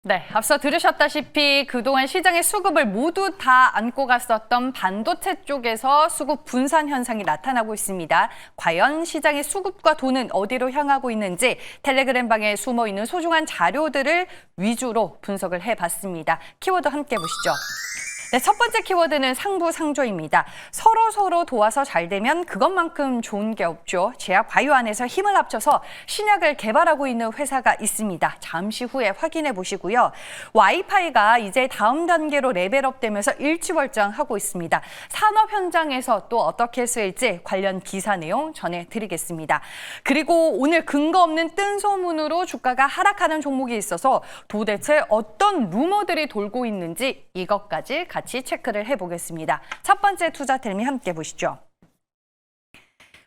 네, 앞서 들으셨다시피 그동안 시장의 수급을 모두 다 안고 갔었던 반도체 쪽에서 수급 분산 현상이 나타나고 있습니다. 과연 시장의 수급과 돈은 어디로 향하고 있는지 텔레그램 방에 숨어 있는 소중한 자료들을 위주로 분석을 해봤습니다. 키워드 함께 보시죠. 네, 첫 번째 키워드는 상부상조입니다. 서로 도와서 잘 되면 그것만큼 좋은 게 없죠. 제약 바이오 안에서 힘을 합쳐서 신약을 개발하고 있는 회사가 있습니다. 잠시 후에 확인해 보시고요. 와이파이가 이제 다음 단계로 레벨업되면서 일취월장하고 있습니다. 산업 현장에서 또 어떻게 쓰일지 관련 기사 내용 전해드리겠습니다. 그리고 오늘 근거 없는 뜬 소문으로 주가가 하락하는 종목이 있어서 도대체 어떤 루머들이 돌고 있는지 이것까지 같이 체크를 해보겠습니다. 첫 번째 투자 텔미 함께 보시죠.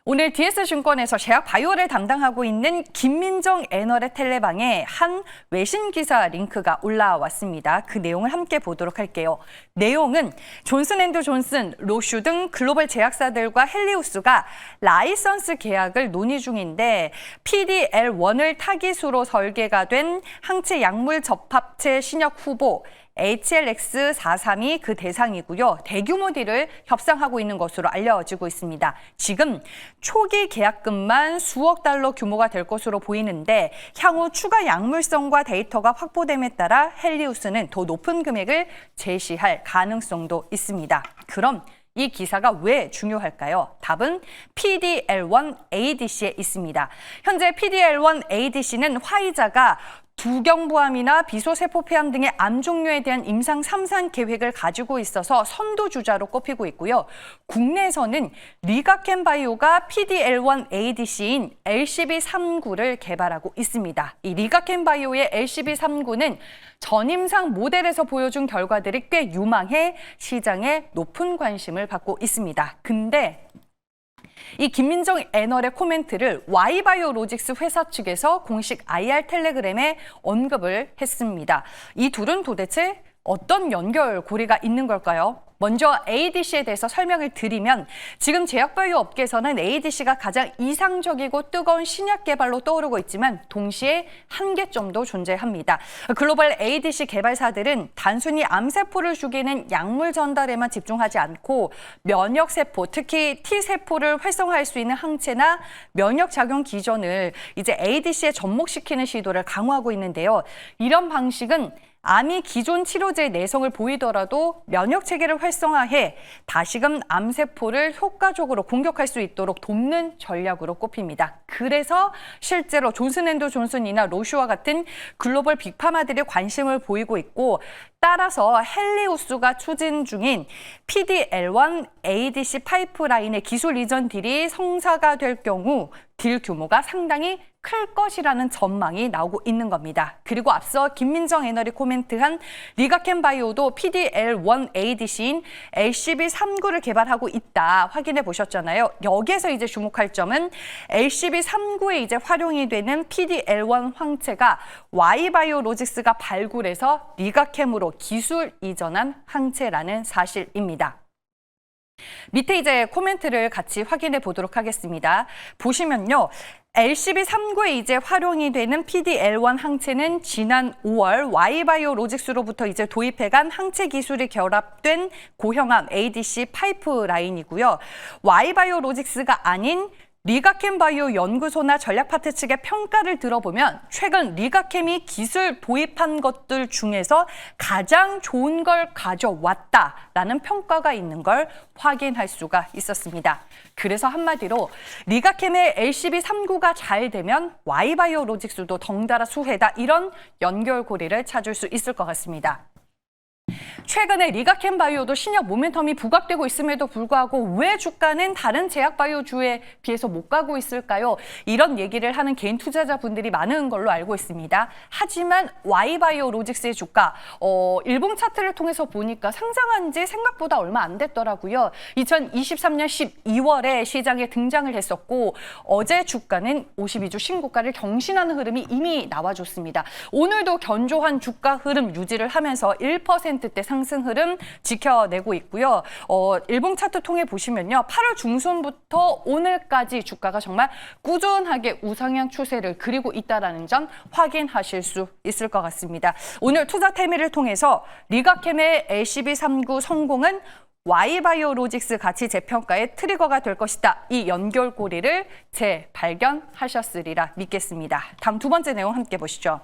오늘 DS증권에서 제약 바이오를 담당하고 있는 김민정 애널의 텔레방에 한 외신 기사 링크가 올라왔습니다. 그 내용을 함께 보도록 할게요. 내용은 존슨앤드존슨, 로슈 등 글로벌 제약사들과 헬리우스가 라이선스 계약을 논의 중인데 PDL1을 타깃으로 설계가 된 항체 약물 접합체 신약 후보 HLX432 그 대상이고요. 대규모 딜을 협상하고 있는 것으로 알려지고 있습니다. 지금 초기 계약금만 수억 달러 규모가 될 것으로 보이는데 향후 추가 약물성과 데이터가 확보됨에 따라 헬리우스는 더 높은 금액을 제시할 가능성도 있습니다. 그럼 이 기사가 왜 중요할까요? 답은 PDL1-ADC에 있습니다. 현재 PDL1-ADC는 화이자가 두경부암이나 비소세포폐암 등의 암 종류에 대한 임상 3산 계획을 가지고 있어서 선두주자로 꼽히고 있고요. 국내에서는 리가켄바이오가 PDL1-ADC인 LCB39를 개발하고 있습니다. 이 리가켄바이오의 LCB39는 전임상 모델에서 보여준 결과들이 꽤 유망해 시장에 높은 관심을 받고 있습니다. 근데 이 김민정 애널의 코멘트를 Y바이오로직스 회사 측에서 공식 IR 텔레그램에 언급을 했습니다. 이 둘은 도대체 어떤 연결고리가 있는 걸까요? 먼저 ADC에 대해서 설명을 드리면 지금 제약바이오 업계에서는 ADC가 가장 이상적이고 뜨거운 신약 개발로 떠오르고 있지만 동시에 한계점도 존재합니다. 글로벌 ADC 개발사들은 단순히 암세포를 죽이는 약물 전달에만 집중하지 않고 면역세포, 특히 T세포를 활성화할 수 있는 항체나 면역작용 기전을 이제 ADC에 접목시키는 시도를 강화하고 있는데요. 이런 방식은 암이 기존 치료제의 내성을 보이더라도 면역체계를 활성화해 다시금 암세포를 효과적으로 공격할 수 있도록 돕는 전략으로 꼽힙니다. 그래서 실제로 존슨앤드존슨이나 로슈와 같은 글로벌 빅파마들이 관심을 보이고 있고 따라서 헬리우스가 추진 중인 PDL1-ADC 파이프라인의 기술 이전 딜이 성사가 될 경우 딜 규모가 상당히 클 것이라는 전망이 나오고 있는 겁니다. 그리고 앞서 김민정 애널이 코멘트한 리가켄바이오도 PDL1-ADC인 LCB39를 개발하고 있다 확인해 보셨잖아요. 여기에서 이제 주목할 점은 LCB39에 이제 활용이 되는 PDL1 항체가 Y바이오로직스가 발굴해서 리가캠으로 기술 이전한 항체라는 사실입니다. 밑에 이제 코멘트를 같이 확인해 보도록 하겠습니다. 보시면요. LCB39에 이제 활용이 되는 PDL1 항체는 지난 5월 Y바이오로직스로부터 이제 도입해간 항체 기술이 결합된 고형암 ADC 파이프라인이고요. Y바이오로직스가 아닌 리가켄바이오 연구소나 전략파트 측의 평가를 들어보면 최근 리가캠이 기술 도입한 것들 중에서 가장 좋은 걸 가져왔다라는 평가가 있는 걸 확인할 수가 있었습니다. 그래서 한마디로 리가캠의 LCB39가 잘 되면 Y바이오로직스도 덩달아 수혜다 이런 연결고리를 찾을 수 있을 것 같습니다. 최근에 리가켄바이오도 신약 모멘텀이 부각되고 있음에도 불구하고 왜 주가는 다른 제약바이오주에 비해서 못 가고 있을까요? 이런 얘기를 하는 개인 투자자분들이 많은 걸로 알고 있습니다. 하지만 Y바이오로직스의 주가, 일봉 차트를 통해서 보니까 상장한 지 생각보다 얼마 안 됐더라고요. 2023년 12월에 시장에 등장을 했었고 어제 주가는 52주 신고가를 경신하는 흐름이 이미 나와줬습니다. 오늘도 견조한 주가 흐름 유지를 하면서 1%대 상승 흐름 지켜내고 있고요. 일봉 차트 통해 보시면요. 8월 중순부터 오늘까지 주가가 정말 꾸준하게 우상향 추세를 그리고 있다는 점 확인하실 수 있을 것 같습니다. 오늘 투자 태미를 통해서 리가캠의 LCB39 성공은 Y바이오로직스 가치 재평가의 트리거가 될 것이다. 이 연결고리를 재발견하셨으리라 믿겠습니다. 다음 두 번째 내용 함께 보시죠.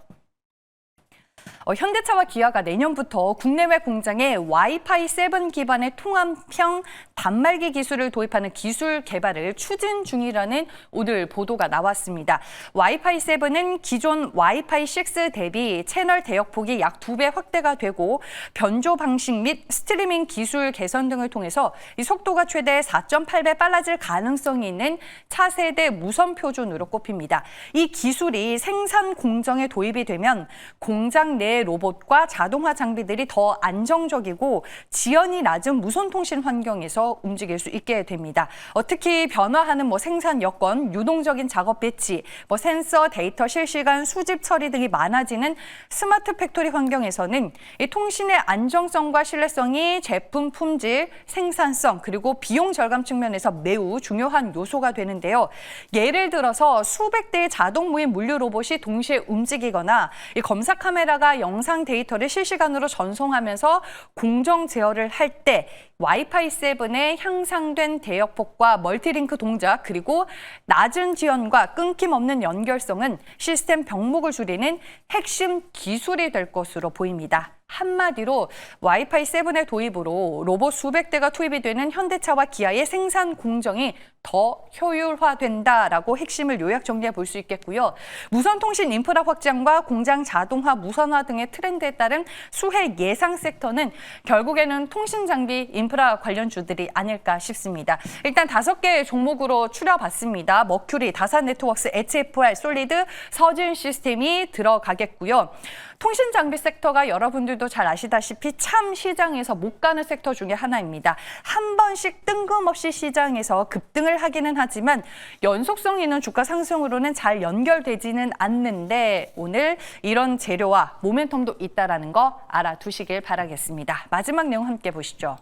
현대차와 기아가 내년부터 국내외 공장에 와이파이 7 기반의 통합형 단말기 기술을 도입하는 기술 개발을 추진 중이라는 오늘 보도가 나왔습니다. 와이파이 7은 기존 와이파이 6 대비 채널 대역폭이 약 2배 확대가 되고 변조 방식 및 스트리밍 기술 개선 등을 통해서 이 속도가 최대 4.8배 빨라질 가능성이 있는 차세대 무선 표준으로 꼽힙니다. 이 기술이 생산 공정에 도입이 되면 공장 내 로봇과 자동화 장비들이 더 안정적이고 지연이 낮은 무선통신 환경에서 움직일 수 있게 됩니다. 특히 변화하는 생산 여건, 유동적인 작업 배치, 센서 데이터 실시간 수집 처리 등이 많아지는 스마트 팩토리 환경에서는 이 통신의 안정성과 신뢰성이 제품 품질, 생산성 그리고 비용 절감 측면에서 매우 중요한 요소가 되는데요. 예를 들어서 수백 대의 자동 무인 물류 로봇이 동시에 움직이거나 이 검사 카메라가 영상 데이터를 실시간으로 전송하면서 공정 제어를 할 때 와이파이 7의 향상된 대역폭과 멀티링크 동작 그리고 낮은 지연과 끊김없는 연결성은 시스템 병목을 줄이는 핵심 기술이 될 것으로 보입니다. 한마디로 와이파이 7의 도입으로 로봇 수백 대가 투입이 되는 현대차와 기아의 생산 공정이 더 효율화된다라고 핵심을 요약 정리해 볼 수 있겠고요. 무선통신 인프라 확장과 공장 자동화, 무선화 등의 트렌드에 따른 수혜 예상 섹터는 결국에는 통신 장비 인프라 관련주들이 아닐까 싶습니다. 일단 5개 종목으로 추려봤습니다. 머큐리, 다산 네트워크스, HFR, 솔리드, 서진 시스템이 들어가겠고요. 통신 장비 섹터가 여러분들도 잘 아시다시피 참 시장에서 못 가는 섹터 중에 하나입니다. 한 번씩 뜬금없이 시장에서 급등을 하기는 하지만 연속성 있는 주가 상승으로는 잘 연결되지는 않는데 오늘 이런 재료와 모멘텀도 있다는 거 알아두시길 바라겠습니다. 마지막 내용 함께 보시죠.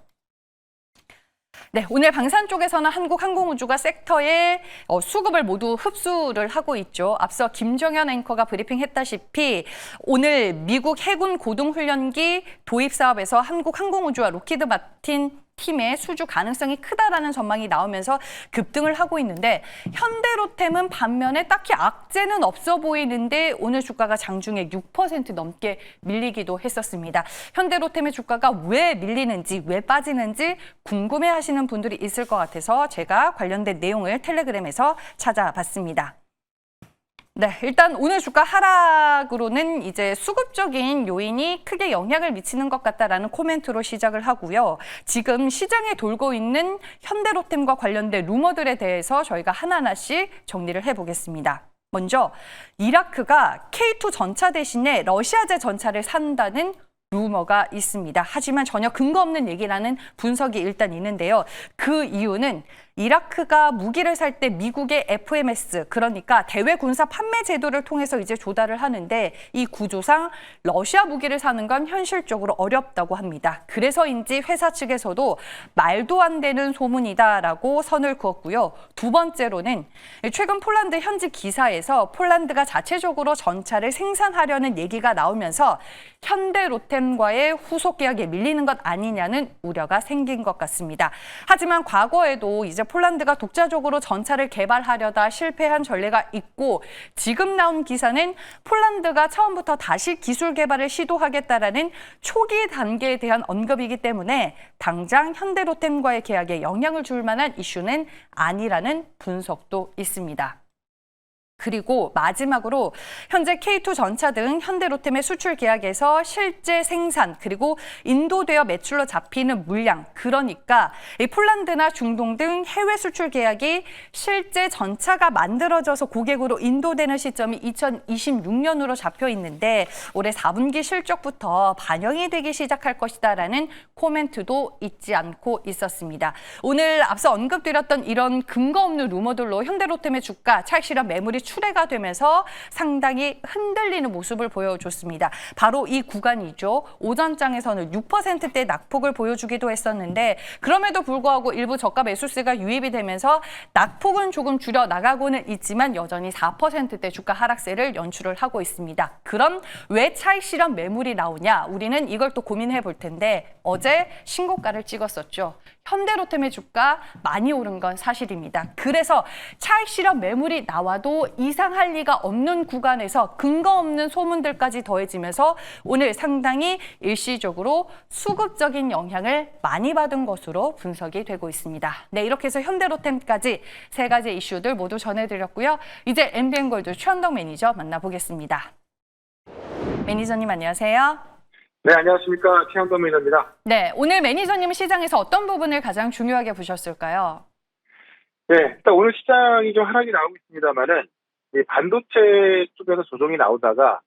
네, 오늘 방산 쪽에서는 한국항공우주가 섹터의 수급을 모두 흡수를 하고 있죠. 앞서 김정현 앵커가 브리핑했다시피 오늘 미국 해군 고등훈련기 도입 사업에서 한국항공우주와 로키드 마틴 팀의 수주 가능성이 크다라는 전망이 나오면서 급등을 하고 있는데 현대로템은 반면에 딱히 악재는 없어 보이는데 오늘 주가가 장중에 6% 넘게 밀리기도 했었습니다. 현대로템의 주가가 왜 밀리는지 왜 빠지는지 궁금해하시는 분들이 있을 것 같아서 제가 관련된 내용을 텔레그램에서 찾아봤습니다. 네, 일단 오늘 주가 하락으로는 이제 수급적인 요인이 크게 영향을 미치는 것 같다라는 코멘트로 시작을 하고요. 지금 시장에 돌고 있는 현대로템과 관련된 루머들에 대해서 저희가 하나하나씩 정리를 해보겠습니다. 먼저 이라크가 K2 전차 대신에 러시아제 전차를 산다는 루머가 있습니다. 하지만 전혀 근거 없는 얘기라는 분석이 일단 있는데요. 그 이유는 이라크가 무기를 살 때 미국의 FMS, 그러니까 대외 군사 판매 제도를 통해서 이제 조달을 하는데 이 구조상 러시아 무기를 사는 건 현실적으로 어렵다고 합니다. 그래서인지 회사 측에서도 말도 안 되는 소문이다라고 선을 그었고요. 두 번째로는 최근 폴란드 현지 기사에서 폴란드가 자체적으로 전차를 생산하려는 얘기가 나오면서 현대로템과의 후속 계약에 밀리는 것 아니냐는 우려가 생긴 것 같습니다. 하지만 과거에도 이제 폴란드가 독자적으로 전차를 개발하려다 실패한 전례가 있고 지금 나온 기사는 폴란드가 처음부터 다시 기술 개발을 시도하겠다라는 초기 단계에 대한 언급이기 때문에 당장 현대로템과의 계약에 영향을 줄 만한 이슈는 아니라는 분석도 있습니다. 그리고 마지막으로 현재 K2 전차 등 현대로템의 수출 계약에서 실제 생산 그리고 인도되어 매출로 잡히는 물량, 그러니까 이 폴란드나 중동 등 해외 수출 계약이 실제 전차가 만들어져서 고객으로 인도되는 시점이 2026년으로 잡혀 있는데 올해 4분기 실적부터 반영이 되기 시작할 것이다라는 코멘트도 있지 않고 있었습니다. 오늘 앞서 언급드렸던 이런 근거 없는 루머들로 현대로템의 주가, 차익 실현 매물이 출회가 되면서 상당히 흔들리는 모습을 보여줬습니다. 바로 이 구간이죠. 오전장에서는 6%대 낙폭을 보여주기도 했었는데 그럼에도 불구하고 일부 저가 매수세가 유입이 되면서 낙폭은 조금 줄여 나가고는 있지만 여전히 4%대 주가 하락세를 연출을 하고 있습니다. 그럼 왜 차익 실현 매물이 나오냐? 우리는 이걸 또 고민해 볼 텐데 어제 신고가를 찍었었죠. 현대로템의 주가 많이 오른 건 사실입니다. 그래서 차익 실현 매물이 나와도 이상할 리가 없는 구간에서 근거 없는 소문들까지 더해지면서 오늘 상당히 일시적으로 수급적인 영향을 많이 받은 것으로 분석이 되고 있습니다. 네, 이렇게 해서 현대로템까지 세 가지 이슈들 모두 전해드렸고요. 이제 MBN골드 최현덕 매니저 만나보겠습니다. 매니저님 안녕하세요. 네, 안녕하십니까. 최현덕 매니저입니다. 네, 오늘 매니저님은 시장에서 어떤 부분을 가장 중요하게 보셨을까요? 네, 일단 오늘 시장이 좀 하락이 나오고 있습니다만은 이 반도체 쪽에서 조정이 나오다가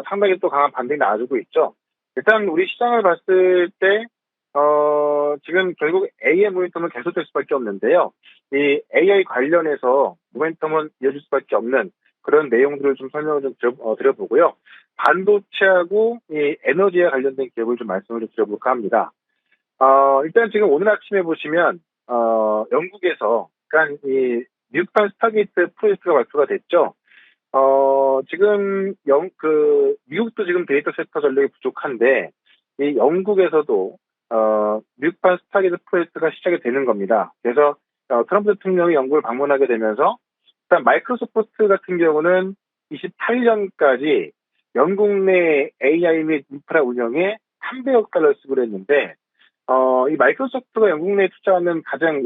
상당히 또 강한 반등이 나와주고 있죠. 일단 우리 시장을 봤을 때 지금 결국 AI 모멘텀은 계속될 수밖에 없는데요. 이 AI 관련해서 모멘텀은 이어질 수밖에 없는 그런 내용들을 좀 설명을 좀 드려보고요. 반도체하고 이 에너지에 관련된 기업을 좀 말씀을 좀 드려볼까 합니다. 일단 지금 오늘 아침에 보시면 영국에서 그러니까 이 뉴판 스타게이트 프로젝트가 발표가 됐죠. 지금 미국도 지금 데이터 센터 전력이 부족한데 이 영국에서도 뉴판 스타게이트 프로젝트가 시작이 되는 겁니다. 그래서 트럼프 대통령이 영국을 방문하게 되면서 일단 마이크로소프트 같은 경우는 28년까지 영국 내 AI 및 인프라 운영에 300억 달러를 쓰기로 했는데 이 마이크로소프트가 영국 내에 투자하는 가장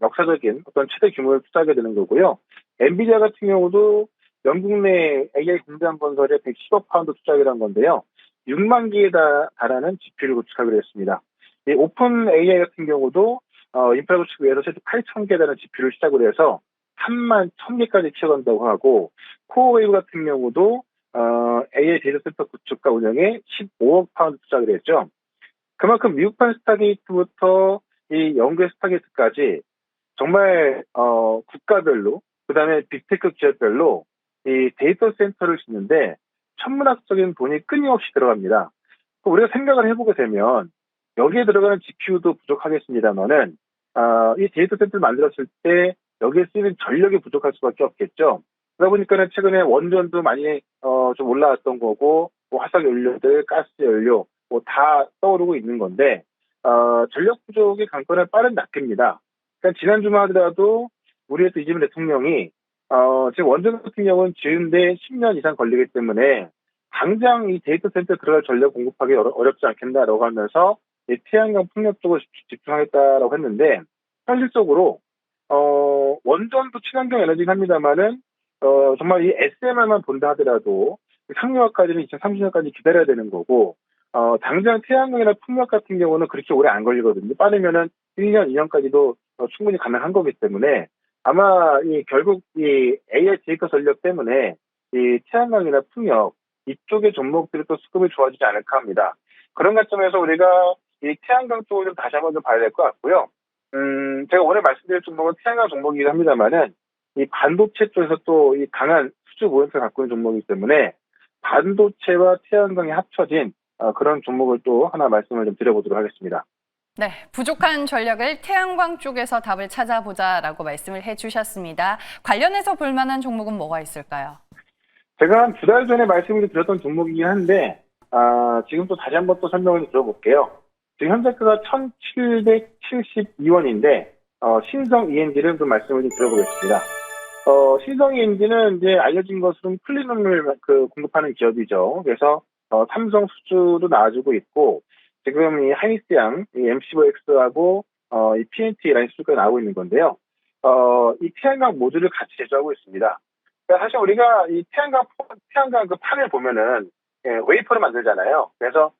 역사적인 어떤 최대 규모를 투자하게 되는 거고요. 엔비디아 같은 경우도 영국 내 AI 공장 건설에 110억 파운드 투자하기로 한 건데요. 6만 개에 달하는 GPU를 구축하기로 했습니다. 이 오픈 AI 같은 경우도 인프라 구축 위해서 최소 8,000개 달하는 GPU를 시작으로 해서 3만 1,000개까지 키워간다고 하고 코어웨이브 같은 경우도 AI 데이터 센터 구축과 운영에 15억 파운드 투자하기로 했죠. 그만큼 미국판 스타게이트부터 이 영국의 스타게이트까지 정말 국가별로 그다음에 빅테크 기업별로 이 데이터 센터를 짓는데 천문학적인 돈이 끊임없이 들어갑니다. 우리가 생각을 해보게 되면 여기에 들어가는 GPU도 부족하겠습니다만은 이 데이터 센터를 만들었을 때 여기에 쓰이는 전력이 부족할 수밖에 없겠죠. 그러다 보니까는 최근에 원전도 많이 좀 올라왔던 거고 뭐 화석 연료들, 가스 연료 뭐 다 떠오르고 있는 건데 전력 부족이 강권한 빠른 낙태입니다. 그러니까 지난주만 하더라도 우리의 또 이재명 대통령이 지금 원전 같은 경우는 지은데 10년 이상 걸리기 때문에 당장 이 데이터 센터에 들어갈 전력 공급하기 어렵지 않겠나라고 하면서 이 태양광 풍력 쪽으로 집중하겠다라고 했는데 현실적으로 원전도 친환경 에너지긴 합니다만은 정말 이 SMR만 본다 하더라도 상용화까지는 2030년까지 기다려야 되는 거고 당장 태양광이나 풍력 같은 경우는 그렇게 오래 안 걸리거든요. 빠르면은 1년, 2년까지도 충분히 가능한 거기 때문에 아마 결국 이 AI 데이터 전력 때문에 이 태양광이나 풍력 이쪽의 종목들이 또 수급이 좋아지지 않을까 합니다. 그런 관점에서 우리가 이 태양광 쪽을 좀 다시 한번 좀 봐야 될 것 같고요. 제가 오늘 말씀드릴 종목은 태양광 종목이긴 합니다만은 이 반도체 쪽에서 또 이 강한 수주 모멘텀을 갖고 있는 종목이기 때문에 반도체와 태양광이 합쳐진 그런 종목을 또 하나 말씀을 좀 드려보도록 하겠습니다. 네, 부족한 전력을 태양광 쪽에서 답을 찾아보자라고 말씀을 해주셨습니다. 관련해서 볼 만한 종목은 뭐가 있을까요? 제가 한 2달 전에 말씀을 드렸던 종목이긴 한데 지금 또 다시 한번 또 설명을 드려볼게요. 지금 현재가가 1,772원인데 신성 ENG를 좀 말씀을 좀 드려보겠습니다. 신성 ENG는 이제 알려진 것으로는 플리룸을 공급하는 기업이죠. 그래서 삼성 수주도 나와주고 있고 지금 이 하이닉스양, 이 MC4X하고 이 PNT 라인 수주가 나오고 있는 건데요. 이 태양광 모듈을 같이 제조하고 있습니다. 그러니까 사실 우리가 이 태양광 그 판을 보면은 웨이퍼를 만들잖아요. 그래서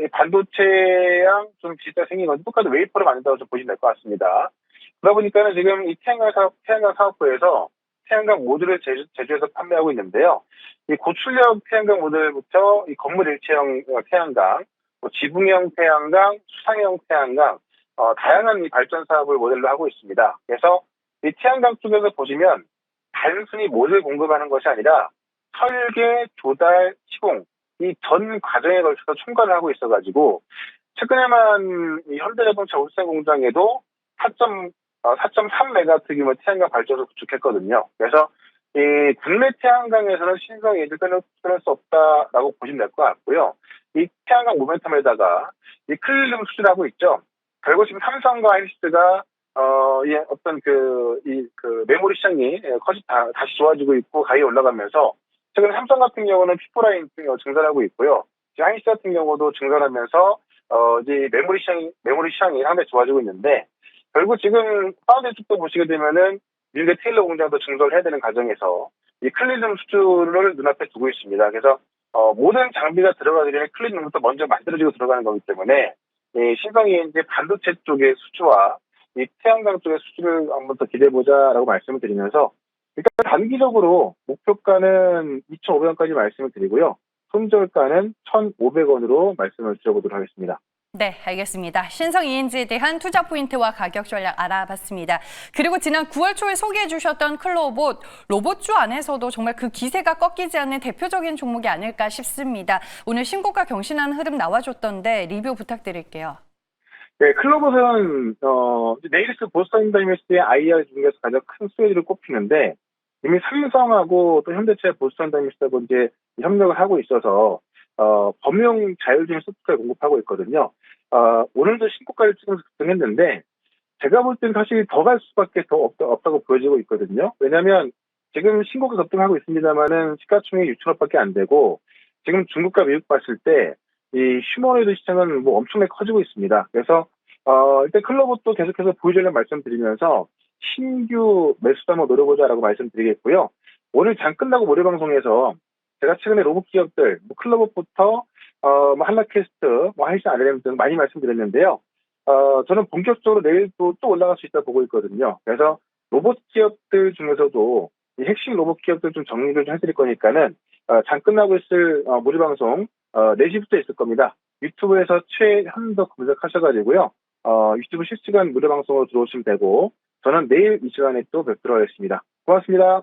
이 반도체랑 좀 비슷하게 생긴 건 똑같은 웨이퍼를 만든다고 좀 보시면 될 것 같습니다. 그러다 보니까는 지금 이 태양광 사업부에서 태양광 모듈을 제조해서 판매하고 있는데요. 이 고출력 태양광 모듈부터 이 건물 일체형 태양광, 지붕형 태양광, 수상형 태양광, 다양한 이 발전 사업을 모델로 하고 있습니다. 그래서 이 태양광 쪽에서 보시면 단순히 모듈 공급하는 것이 아니라 설계, 조달, 시공 이 전 과정에 걸쳐서 총괄을 하고 있어가지고 최근에만 이 현대자동차 울산 공장에도 4.3메가와트 규모 태양광 발전소 구축했거든요. 그래서 이 국내 태양광에서는 신성 ENG를 끊을 수 없다라고 보시면 될 것 같고요. 이 태양광 모멘텀에다가 이 클리름 수출하고 있죠. 결국 지금 삼성과 하이닉스가 어떤 메모리 시장이 다시 좋아지고 있고 가격이 올라가면서 최근 삼성 같은 경우는 피포라인 증설하고 있고요. 하이닉스 같은 경우도 증설하면서 이제 메모리 시장이 상당히 좋아지고 있는데 결국 지금 파운드리 쪽도 보시게 되면은 미국의 테일러 공장도 증설을 해야 되는 과정에서 이 클린룸 수출을 눈앞에 두고 있습니다. 그래서 모든 장비가 들어가기 전에 클린룸부터 먼저 만들어지고 들어가는 거기 때문에 이 신성 ENG 반도체 쪽의 수주와 이 태양광 쪽의 수주를 한번 더 기대해보자라고 말씀을 드리면서 일단 단기적으로 목표가는 2,500원까지 말씀을 드리고요. 손절가는 1,500원으로 말씀을 드려보도록 하겠습니다. 네, 알겠습니다. 신성 ENG에 대한 투자 포인트와 가격 전략 알아봤습니다. 그리고 지난 9월 초에 소개해 주셨던 클로봇, 로봇주 안에서도 정말 그 기세가 꺾이지 않는 대표적인 종목이 아닐까 싶습니다. 오늘 신고가 경신하는 흐름 나와줬던데 리뷰 부탁드릴게요. 네, 클로봇은 네이리스 보스턴 다이내스티의 IR 중에서 가장 큰 수혜주를 꼽히는데 이미 삼성하고 또 현대차 보스턴 다이내스티하고 이제 협력을 하고 있어서 범용 자율주행 소프트웨어 공급하고 있거든요. 오늘도 신고가를 찍으면서 급등했는데 제가 볼 땐 사실 더 갈 수밖에 더 없다고 보여지고 있거든요. 왜냐하면 지금 신고가 급등하고 있습니다만은 시가총액이 6천억밖에 안 되고 지금 중국과 미국 봤을 때 이 휴머노이드 시장은 뭐 엄청나게 커지고 있습니다. 그래서 일단 클로봇도 계속해서 보유 전략 말씀드리면서 신규 매수도 한번 노려보자라고 말씀드리겠고요. 오늘 장 끝나고 모레 방송에서 제가 최근에 로봇 기업들, 클로봇부터 한라캐스트, 하이스 RLM 등 많이 말씀드렸는데요. 저는 본격적으로 내일도 또 올라갈 수 있다 보고 있거든요. 그래서 로봇 기업들 중에서도 이 핵심 로봇 기업들 좀 정리를 좀 해드릴 거니까는 장 끝나고 있을 모레 방송 4시부터 있을 겁니다. 유튜브에서 최현덕 검색하셔가지고요. 유튜브 실시간 무료 방송으로 들어오시면 되고 저는 내일 이 시간에 또 뵙도록 하겠습니다. 고맙습니다.